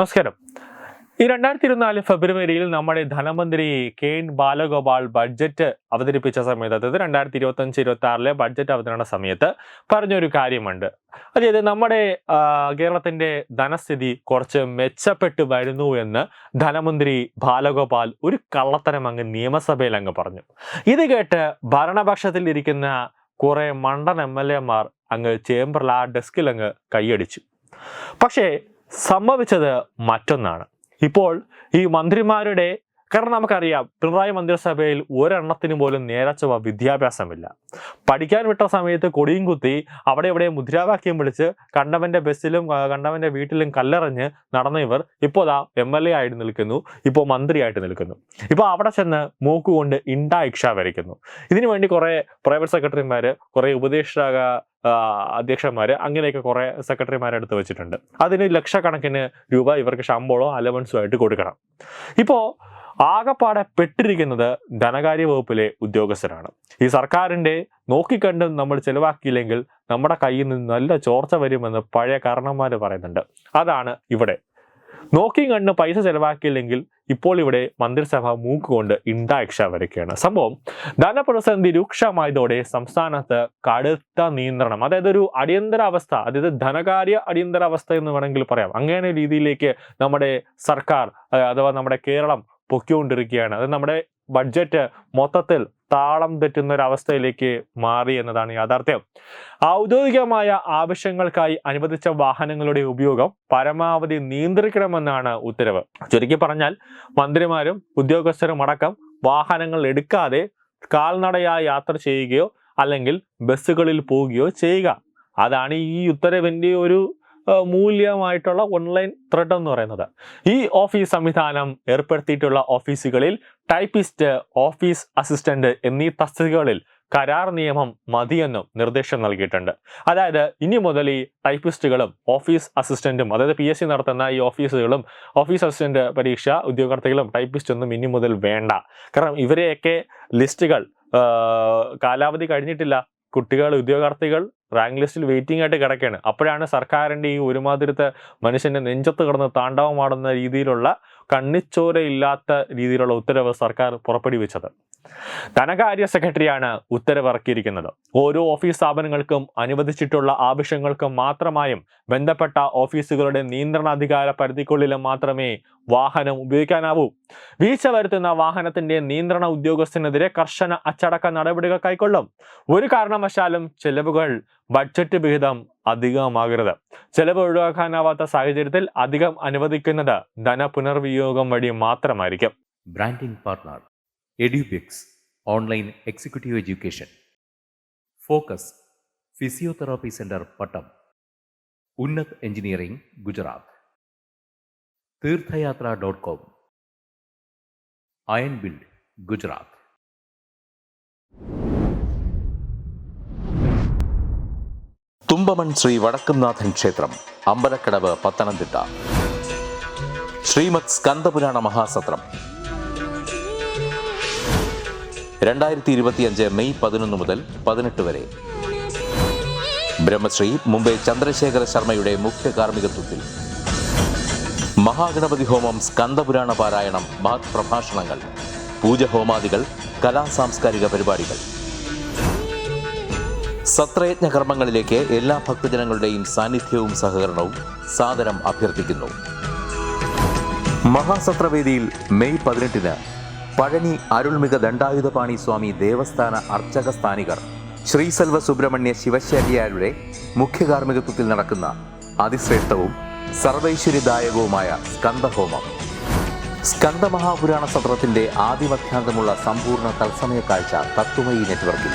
നമസ്കാരം. ഈ 2024 ഫെബ്രുവരിയിൽ നമ്മുടെ ധനമന്ത്രി കെ.എൻ. ബാലഗോപാൽ ബഡ്ജറ്റ് അവതരിപ്പിച്ച സമയത്ത്, അതായത് 2025-26 ബഡ്ജറ്റ് അവതരണ സമയത്ത് പറഞ്ഞൊരു കാര്യമുണ്ട്. അതായത് നമ്മുടെ കേരളത്തിന്റെ ധനസ്ഥിതി കുറച്ച് മെച്ചപ്പെട്ടു വരുന്നു എന്ന് ധനമന്ത്രി ബാലഗോപാൽ ഒരു കള്ളത്തരം അങ്ങ് നിയമസഭയിൽ അങ്ങ് പറഞ്ഞു. ഇത് കേട്ട് ഭരണപക്ഷത്തിൽ ഇരിക്കുന്ന കുറെ മണ്ടൻ MLA-മാർ അങ്ങ് ചേംബറിൽ ആ ഡെസ്കിൽ അങ്ങ് കൈയടിച്ചു. പക്ഷേ സംഭവിച്ചത് മറ്റൊന്നാണ്. ഇപ്പോൾ ഈ മന്ത്രിമാരുടെ, കാരണം നമുക്കറിയാം പിണറായി മന്ത്രിസഭയിൽ ഒരെണ്ണത്തിന് പോലും നേരച്ചവ വിദ്യാഭ്യാസമില്ല. പഠിക്കാൻ വിട്ട സമയത്ത് കൊടിയും കുത്തി അവിടെ ഇവിടെ മുദ്രാവാക്യം വിളിച്ച് കണ്ടവന്റെ ബസ്സിലും കണ്ടവന്റെ വീട്ടിലും കല്ലെറിഞ്ഞ് നടന്ന ഇവർ ഇപ്പോൾ MLA ആയിട്ട് നിൽക്കുന്നു, ഇപ്പോൾ മന്ത്രിയായിട്ട് നിൽക്കുന്നു. ഇപ്പോൾ അവിടെ ചെന്ന് മൂക്കുകൊണ്ട് ഇക്ഷ വരയ്ക്കുന്നു. ഇതിനു വേണ്ടി കുറെ പ്രൈവറ്റ് സെക്രട്ടറിമാര്, കുറെ ഉപദേശക അധ്യക്ഷന്മാര്, അങ്ങനെയൊക്കെ കുറെ സെക്രട്ടറിമാരെ എടുത്ത് വെച്ചിട്ടുണ്ട്. അതിന് ലക്ഷക്കണക്കിന് രൂപ ഇവർക്ക് ശമ്പളമോ അലവൻസോ ആയിട്ട് കൊടുക്കണം. ഇപ്പോ ആകപ്പാടെ പെട്ടിരിക്കുന്നത് ധനകാര്യ വകുപ്പിലെ ഉദ്യോഗസ്ഥരാണ്. ഈ സർക്കാരിന്റെ നോക്കിക്കണ്ട് നമ്മൾ ചെലവാക്കിയില്ലെങ്കിൽ നമ്മുടെ കയ്യിൽ നിന്ന് നല്ല ചോർച്ച വരുമെന്ന് പഴയ കാരണന്മാര് പറയുന്നുണ്ട്. അതാണ് ഇവിടെ. നോക്കി കണ്ട് പൈസ ചെലവാക്കിയില്ലെങ്കിൽ ഇപ്പോൾ ഇവിടെ മന്ത്രിസഭ മൂക്കുകൊണ്ട് ഇക്ഷ വരയ്ക്കുകയാണ്. സംഭവം ധനപ്രതിസന്ധി രൂക്ഷമായതോടെ സംസ്ഥാനത്ത് കടുത്ത നിയന്ത്രണം, അതായത് ഒരു അടിയന്തരാവസ്ഥ, അതായത് ധനകാര്യ അടിയന്തരാവസ്ഥ എന്ന് വേണമെങ്കിൽ പറയാം. അങ്ങനെ രീതിയിലേക്ക് നമ്മുടെ സർക്കാർ അഥവാ നമ്മുടെ കേരളം പൊക്കിക്കൊണ്ടിരിക്കുകയാണ്. അത് നമ്മുടെ ബഡ്ജറ്റ് മൊത്തത്തിൽ താളം തെറ്റുന്ന ഒരു അവസ്ഥയിലേക്ക് മാറി എന്നതാണ് യാഥാർത്ഥ്യം. ഔദ്യോഗികമായ ആവശ്യങ്ങൾക്കായി അനുവദിച്ച വാഹനങ്ങളുടെ ഉപയോഗം പരമാവധി നിയന്ത്രിക്കണമെന്നാണ് ഉത്തരവ്. ചുരുക്കി പറഞ്ഞാൽ മന്ത്രിമാരും ഉദ്യോഗസ്ഥരും അടക്കം വാഹനങ്ങൾ എടുക്കാതെ കാൽനടയായി യാത്ര ചെയ്യുകയോ അല്ലെങ്കിൽ ബസ്സുകളിൽ പോവുകയോ ചെയ്യുക. അതാണ് ഈ ഉത്തരവിന്റെ ഒരു മൂല്യമായിട്ടുള്ള ഓൺലൈൻ ത്രെഡ് എന്ന് പറയുന്നത്. ഈ ഓഫീസ് സംവിധാനം ഏർപ്പെടുത്തിയിട്ടുള്ള ഓഫീസുകളിൽ ടൈപ്പിസ്റ്റ്, ഓഫീസ് അസിസ്റ്റന്റ് എന്നീ തസ്തികകളിൽ കരാർ നിയമം മതിയെന്നും നിർദ്ദേശം നൽകിയിട്ടുണ്ട്. അതായത് ഇനി മുതൽ ഈ ടൈപ്പിസ്റ്റുകളും ഓഫീസ് അസിസ്റ്റന്റും, അതായത് PSC നടത്തുന്ന ഈ ഓഫീസുകളും ഓഫീസ് അസിസ്റ്റന്റ് പരീക്ഷ ഉദ്യോഗാർത്ഥികളും ടൈപ്പിസ്റ്റ് ഒന്നും ഇനി മുതൽ വേണ്ട. കാരണം ഇവരെയൊക്കെ ലിസ്റ്റുകൾ കാലാവധി കഴിഞ്ഞിട്ടില്ല. കുട്ടികൾ, ഉദ്യോഗാർത്ഥികൾ റാങ്ക് ലിസ്റ്റിൽ വെയിറ്റിംഗ് ആയിട്ട് കിടക്കുകയാണ്. അപ്പോഴാണ് സർക്കാരിന്റെ ഈ ഒരുമാതിരത്തെ മനുഷ്യന്റെ നെഞ്ചത്ത് കിടന്ന് താണ്ഡവമാടുന്ന രീതിയിലുള്ള, കണ്ണിച്ചോരയില്ലാത്ത രീതിയിലുള്ള ഉത്തരവ് സർക്കാർ പുറപ്പെടുവിച്ചത്. ധനകാര്യ സെക്രട്ടറിയാണ് ഉത്തരവ് ഇറക്കിയിരിക്കുന്നത്. ഓരോ ഓഫീസ് സ്ഥാപനങ്ങൾക്കും അനുവദിച്ചിട്ടുള്ള ആവശ്യങ്ങൾക്കും മാത്രമായും ബന്ധപ്പെട്ട ഓഫീസുകളുടെ നിയന്ത്രണാധികാര പരിധിക്കുള്ളിലും മാത്രമേ വാഹനം ഉപയോഗിക്കാനാവൂ. വീഴ്ച വരുത്തുന്ന വാഹനത്തിന്റെ നിയന്ത്രണ ഉദ്യോഗസ്ഥനെതിരെ കർശന അച്ചടക്ക നടപടികൾ കൈക്കൊള്ളും. ഒരു കാരണവശാലും ചെലവുകൾ ബഡ്ജറ്റ് വിഹിതം അധികമാകരുത്. ചെലവ് ഒഴിവാക്കാനാവാത്ത സാഹചര്യത്തിൽ അധികം അനുവദിക്കുന്നത് ധനപുനർവിനിയോഗം വഴി മാത്രമായിരിക്കും. Branding partner Edubix online executive education, focus physiotherapy centre Pattom, Unnath engineering Gujarat, തീർത്ഥയാത്ര.com, അയൺ ബിൽഡ് ഗുജറാത്ത്. തുമ്പമൺ ശ്രീ വടക്കുംനാഥൻ ക്ഷേത്രം, അമ്പലക്കടവ്, പത്തനംതിട്ട. ശ്രീമദ് സ്കന്ദപുരാണ മഹാസത്രം 2025 മെയ് 11 മുതൽ 18 വരെ. ബ്രഹ്മശ്രീ മുംബൈ ചന്ദ്രശേഖര ശർമ്മയുടെ മുഖ്യ കാർമ്മികത്വത്തിൽ മഹാഗണപതി ഹോമം, സ്കന്ദപുരാണ പാരായണം, മഹത് പ്രഭാഷണങ്ങൾ, പൂജഹോമാദികൾ, കലാസാംസ്കാരിക പരിപാടികൾ. സത്രയജ്ഞ കർമ്മങ്ങളിലേക്ക് എല്ലാ ഭക്തജനങ്ങളുടെയും സാന്നിധ്യവും സഹകരണവും സാദരം അഭ്യർത്ഥിക്കുന്നു. മഹാസത്രവേദിയിൽ മെയ് 18 പഴനി അരുൾമിക ദണ്ഡായുധപാണി സ്വാമി ദേവസ്ഥാന അർച്ചക സ്ഥാനികർ ശ്രീസെൽവ സുബ്രഹ്മണ്യ ശിവശാരിയാരുടെ മുഖ്യ കാർമ്മികത്വത്തിൽ നടക്കുന്ന അതിശ്രേഷ്ഠവും സർവൈശ്വര്യദായകവുമായ സ്കന്ദഹോമം. സ്കന്ദമഹാപുരാണ സത്രത്തിന്റെ ആദിമധ്യാന്തമുള്ള സമ്പൂർണ്ണ തത്സമയ കാഴ്ച തത്വമയി നെറ്റ്വർക്കിൽ.